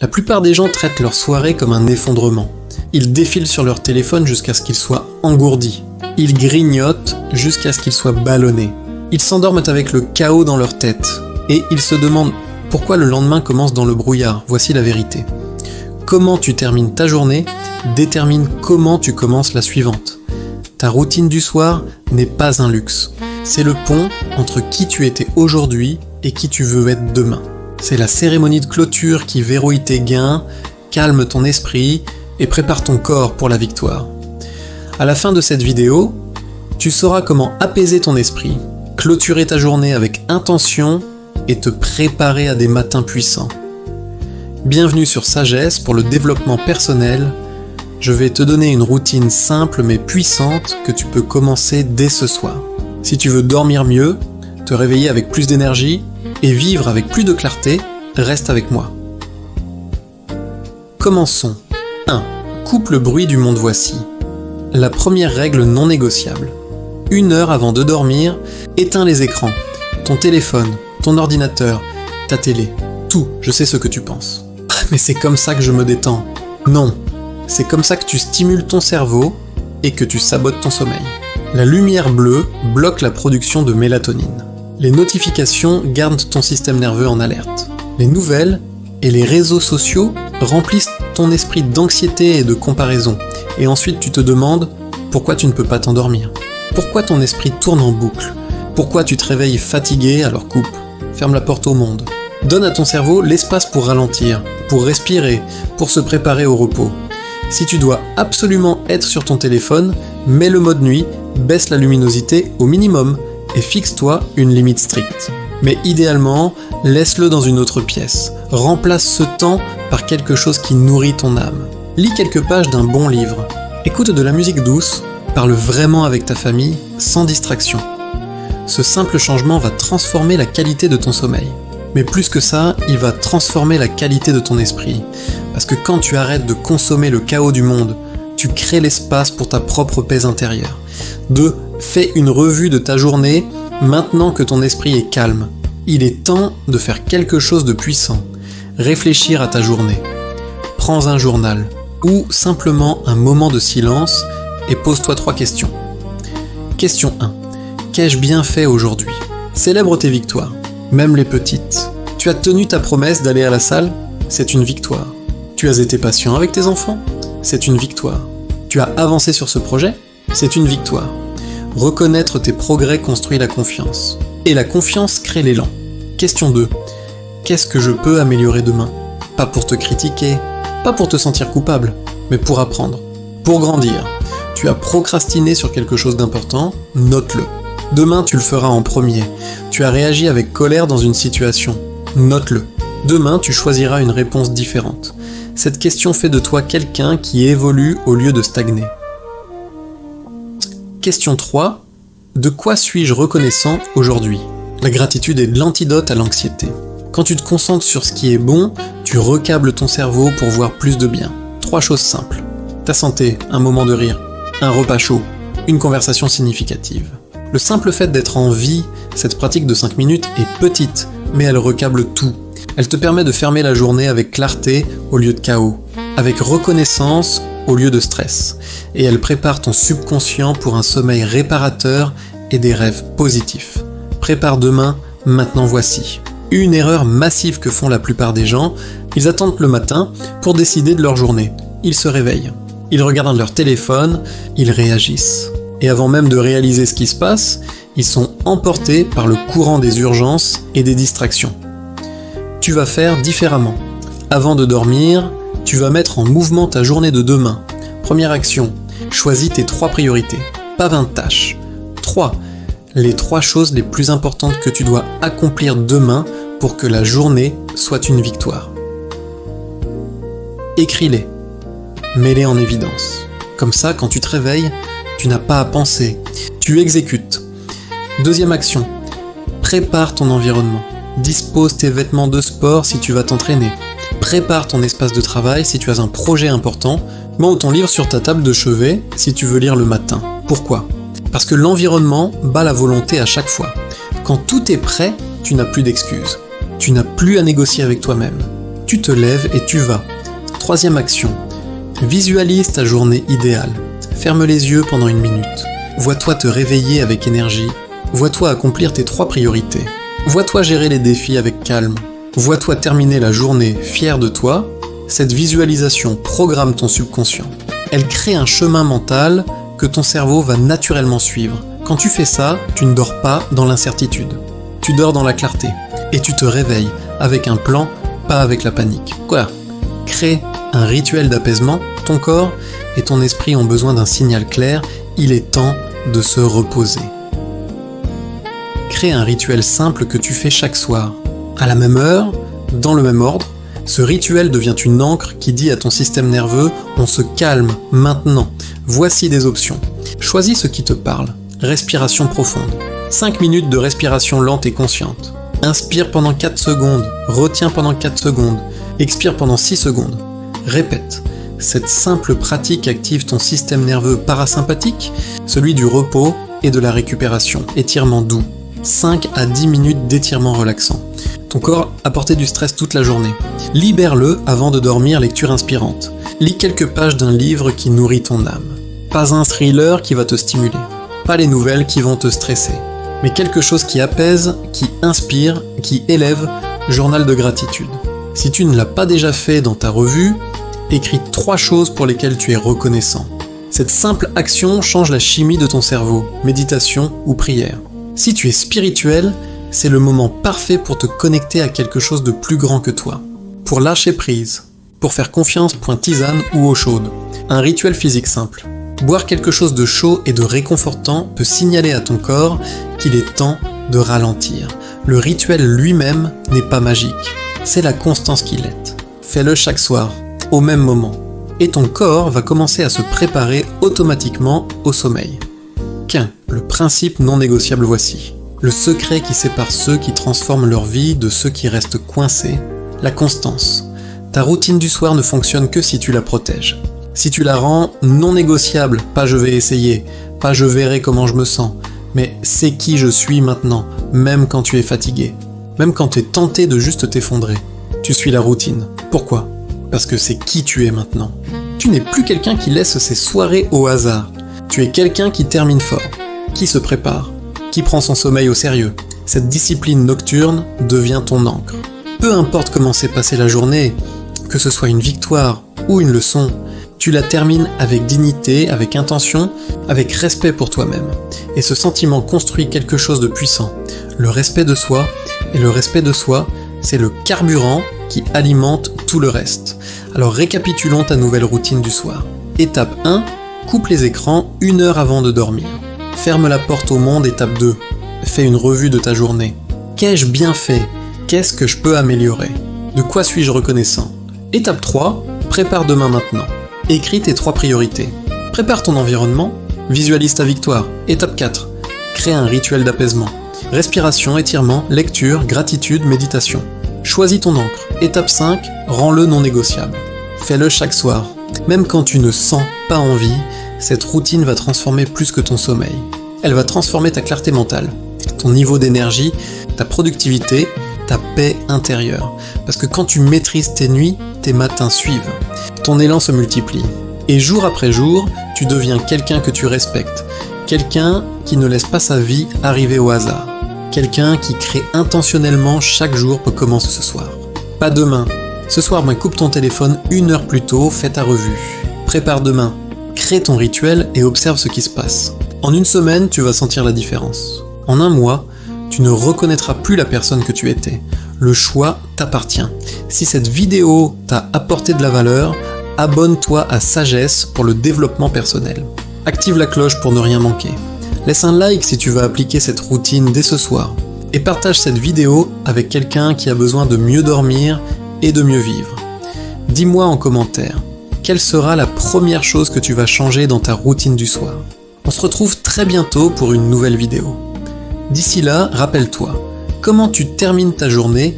La plupart des gens traitent leur soirée comme un effondrement. Ils défilent sur leur téléphone jusqu'à ce qu'il soit engourdi. Ils grignotent jusqu'à ce qu'il soit ballonné. Ils s'endorment avec le chaos dans leur tête. Et ils se demandent pourquoi le lendemain commence dans le brouillard. Voici la vérité. Comment tu termines ta journée détermine comment tu commences la suivante. Ta routine du soir n'est pas un luxe. C'est le pont entre qui tu étais aujourd'hui et qui tu veux être demain. C'est la cérémonie de clôture qui verrouille tes gains, calme ton esprit et prépare ton corps pour la victoire. À la fin de cette vidéo, tu sauras comment apaiser ton esprit, clôturer ta journée avec intention et te préparer à des matins puissants. Bienvenue sur Sagesse pour le développement personnel. Je vais te donner une routine simple mais puissante que tu peux commencer dès ce soir. Si tu veux dormir mieux, te réveiller avec plus d'énergie et vivre avec plus de clarté, reste avec moi. Commençons. 1. Coupe le bruit du monde voici. La première règle non négociable. 1 heure avant de dormir, éteins les écrans, ton téléphone, ton ordinateur, ta télé, tout, je sais ce que tu penses. Mais c'est comme ça que je me détends. Non, c'est comme ça que tu stimules ton cerveau et que tu sabotes ton sommeil. La lumière bleue bloque la production de mélatonine. Les notifications gardent ton système nerveux en alerte. Les nouvelles et les réseaux sociaux remplissent ton esprit d'anxiété et de comparaison. Et ensuite tu te demandes pourquoi tu ne peux pas t'endormir. Pourquoi ton esprit tourne en boucle. Pourquoi tu te réveilles fatigué, alors coupe. Ferme la porte au monde. Donne à ton cerveau l'espace pour ralentir, pour respirer, pour se préparer au repos. Si tu dois absolument être sur ton téléphone, mets le mode nuit, baisse la luminosité au minimum et fixe-toi une limite stricte. Mais idéalement, laisse-le dans une autre pièce. Remplace ce temps par quelque chose qui nourrit ton âme. Lis quelques pages d'un bon livre. Écoute de la musique douce, parle vraiment avec ta famille, sans distraction. Ce simple changement va transformer la qualité de ton sommeil. Mais plus que ça, il va transformer la qualité de ton esprit. Parce que quand tu arrêtes de consommer le chaos du monde, tu crées l'espace pour ta propre paix intérieure. 2. Fais une revue de ta journée maintenant que ton esprit est calme. Il est temps de faire quelque chose de puissant. Réfléchir à ta journée. Prends un journal ou simplement un moment de silence et pose-toi 3 questions. Question 1. Qu'ai-je bien fait aujourd'hui ? Célèbre tes victoires. Même les petites. Tu as tenu ta promesse d'aller à la salle ? C'est une victoire. Tu as été patient avec tes enfants ? C'est une victoire. Tu as avancé sur ce projet ? C'est une victoire. Reconnaître tes progrès construit la confiance. Et la confiance crée l'élan. Question 2. Qu'est-ce que je peux améliorer demain ? Pas pour te critiquer, pas pour te sentir coupable, mais pour apprendre, pour grandir. Tu as procrastiné sur quelque chose d'important, note-le. Demain, tu le feras en premier. Tu as réagi avec colère dans une situation. Note-le. Demain, tu choisiras une réponse différente. Cette question fait de toi quelqu'un qui évolue au lieu de stagner. Question 3. De quoi suis-je reconnaissant aujourd'hui ? La gratitude est l'antidote à l'anxiété. Quand tu te concentres sur ce qui est bon, tu recables ton cerveau pour voir plus de bien. 3 choses simples. Ta santé, un moment de rire, un repas chaud, une conversation significative. Le simple fait d'être en vie, cette pratique de 5 minutes est petite, mais elle recable tout. Elle te permet de fermer la journée avec clarté au lieu de chaos, avec reconnaissance au lieu de stress. Et elle prépare ton subconscient pour un sommeil réparateur et des rêves positifs. Prépare demain, maintenant voici. Une erreur massive que font la plupart des gens, ils attendent le matin pour décider de leur journée. Ils se réveillent. Ils regardent leur téléphone, ils réagissent. Et avant même de réaliser ce qui se passe, ils sont emportés par le courant des urgences et des distractions. Tu vas faire différemment. Avant de dormir, tu vas mettre en mouvement ta journée de demain. Première action, choisis tes 3 priorités, pas 20 tâches. 3. Les 3 choses les plus importantes que tu dois accomplir demain pour que la journée soit une victoire. Écris-les, mets-les en évidence. Comme ça, quand tu te réveilles, tu n'as pas à penser, tu exécutes. Deuxième action, prépare ton environnement. Dispose tes vêtements de sport si tu vas t'entraîner. Prépare ton espace de travail si tu as un projet important. Mets ton livre sur ta table de chevet si tu veux lire le matin. Pourquoi ? Parce que l'environnement bat la volonté à chaque fois. Quand tout est prêt, tu n'as plus d'excuses. Tu n'as plus à négocier avec toi-même. Tu te lèves et tu vas. Troisième action. Visualise ta journée idéale. Ferme les yeux pendant 1 minute. Vois-toi te réveiller avec énergie. Vois-toi accomplir tes 3 priorités. Vois-toi gérer les défis avec calme. Vois-toi terminer la journée fier de toi. Cette visualisation programme ton subconscient. Elle crée un chemin mental que ton cerveau va naturellement suivre. Quand tu fais ça, tu ne dors pas dans l'incertitude. Tu dors dans la clarté. Et tu te réveilles avec un plan, pas avec la panique. Quoi ? Crée un rituel d'apaisement. Ton corps et ton esprit ont besoin d'un signal clair. Il est temps de se reposer. Crée un rituel simple que tu fais chaque soir. À la même heure, dans le même ordre, ce rituel devient une encre qui dit à ton système nerveux « On se calme, maintenant. Voici des options. » Choisis ce qui te parle. Respiration profonde. 5 minutes de respiration lente et consciente. Inspire pendant 4 secondes. Retiens pendant 4 secondes. Expire pendant 6 secondes. Répète. Cette simple pratique active ton système nerveux parasympathique, celui du repos et de la récupération. Étirement doux. 5 à 10 minutes d'étirement relaxant. Ton corps a porté du stress toute la journée. Libère-le avant de dormir, lecture inspirante. Lis quelques pages d'un livre qui nourrit ton âme. Pas un thriller qui va te stimuler. Pas les nouvelles qui vont te stresser. Mais quelque chose qui apaise, qui inspire, qui élève, journal de gratitude. Si tu ne l'as pas déjà fait dans ta revue, écris 3 choses pour lesquelles tu es reconnaissant. Cette simple action change la chimie de ton cerveau, méditation ou prière. Si tu es spirituel, c'est le moment parfait pour te connecter à quelque chose de plus grand que toi. Pour lâcher prise, pour faire confiance, point tisane ou eau chaude. Un rituel physique simple. Boire quelque chose de chaud et de réconfortant peut signaler à ton corps qu'il est temps de ralentir. Le rituel lui-même n'est pas magique, c'est la constance qui l'aide. Fais-le chaque soir, au même moment, et ton corps va commencer à se préparer automatiquement au sommeil. Qu'un, le principe non négociable voici. Le secret qui sépare ceux qui transforment leur vie de ceux qui restent coincés, la constance. Ta routine du soir ne fonctionne que si tu la protèges. Si tu la rends non négociable, pas je vais essayer, pas je verrai comment je me sens, mais c'est qui je suis maintenant, même quand tu es fatigué, même quand tu es tenté de juste t'effondrer. Tu suis la routine. Pourquoi ? Parce que c'est qui tu es maintenant. Tu n'es plus quelqu'un qui laisse ses soirées au hasard. Tu es quelqu'un qui termine fort, qui se prépare, qui prend son sommeil au sérieux. Cette discipline nocturne devient ton encre. Peu importe comment s'est passée la journée, que ce soit une victoire ou une leçon, tu la termines avec dignité, avec intention, avec respect pour toi-même. Et ce sentiment construit quelque chose de puissant, le respect de soi, et le respect de soi, c'est le carburant qui alimente tout le reste. Alors récapitulons ta nouvelle routine du soir. Étape 1, coupe les écrans 1 heure avant de dormir. Ferme la porte au monde, étape 2. Fais une revue de ta journée. Qu'ai-je bien fait ? Qu'est-ce que je peux améliorer ? De quoi suis-je reconnaissant ? Étape 3, prépare demain maintenant. Écris tes 3 priorités. Prépare ton environnement, visualise ta victoire. Étape 4, crée un rituel d'apaisement. Respiration, étirement, lecture, gratitude, méditation. Choisis ton encre. Étape 5, rends-le non négociable. Fais-le chaque soir. Même quand tu ne sens pas envie, cette routine va transformer plus que ton sommeil. Elle va transformer ta clarté mentale, ton niveau d'énergie, ta productivité, ta paix intérieure. Parce que quand tu maîtrises tes nuits, tes matins suivent. Ton élan se multiplie. Et jour après jour, tu deviens quelqu'un que tu respectes. Quelqu'un qui ne laisse pas sa vie arriver au hasard. Quelqu'un qui crée intentionnellement chaque jour pour commencer ce soir. Pas demain. Ce soir, coupe ton téléphone 1 heure plus tôt, fais ta revue. Prépare demain. Crée ton rituel et observe ce qui se passe. En 1 semaine, tu vas sentir la différence. En 1 mois, tu ne reconnaîtras plus la personne que tu étais. Le choix t'appartient. Si cette vidéo t'a apporté de la valeur, abonne-toi à Sagesse pour le développement personnel. Active la cloche pour ne rien manquer. Laisse un like si tu vas appliquer cette routine dès ce soir. Et partage cette vidéo avec quelqu'un qui a besoin de mieux dormir et de mieux vivre. Dis-moi en commentaire, quelle sera la première chose que tu vas changer dans ta routine du soir ? On se retrouve très bientôt pour une nouvelle vidéo. D'ici là, rappelle-toi, comment tu termines ta journée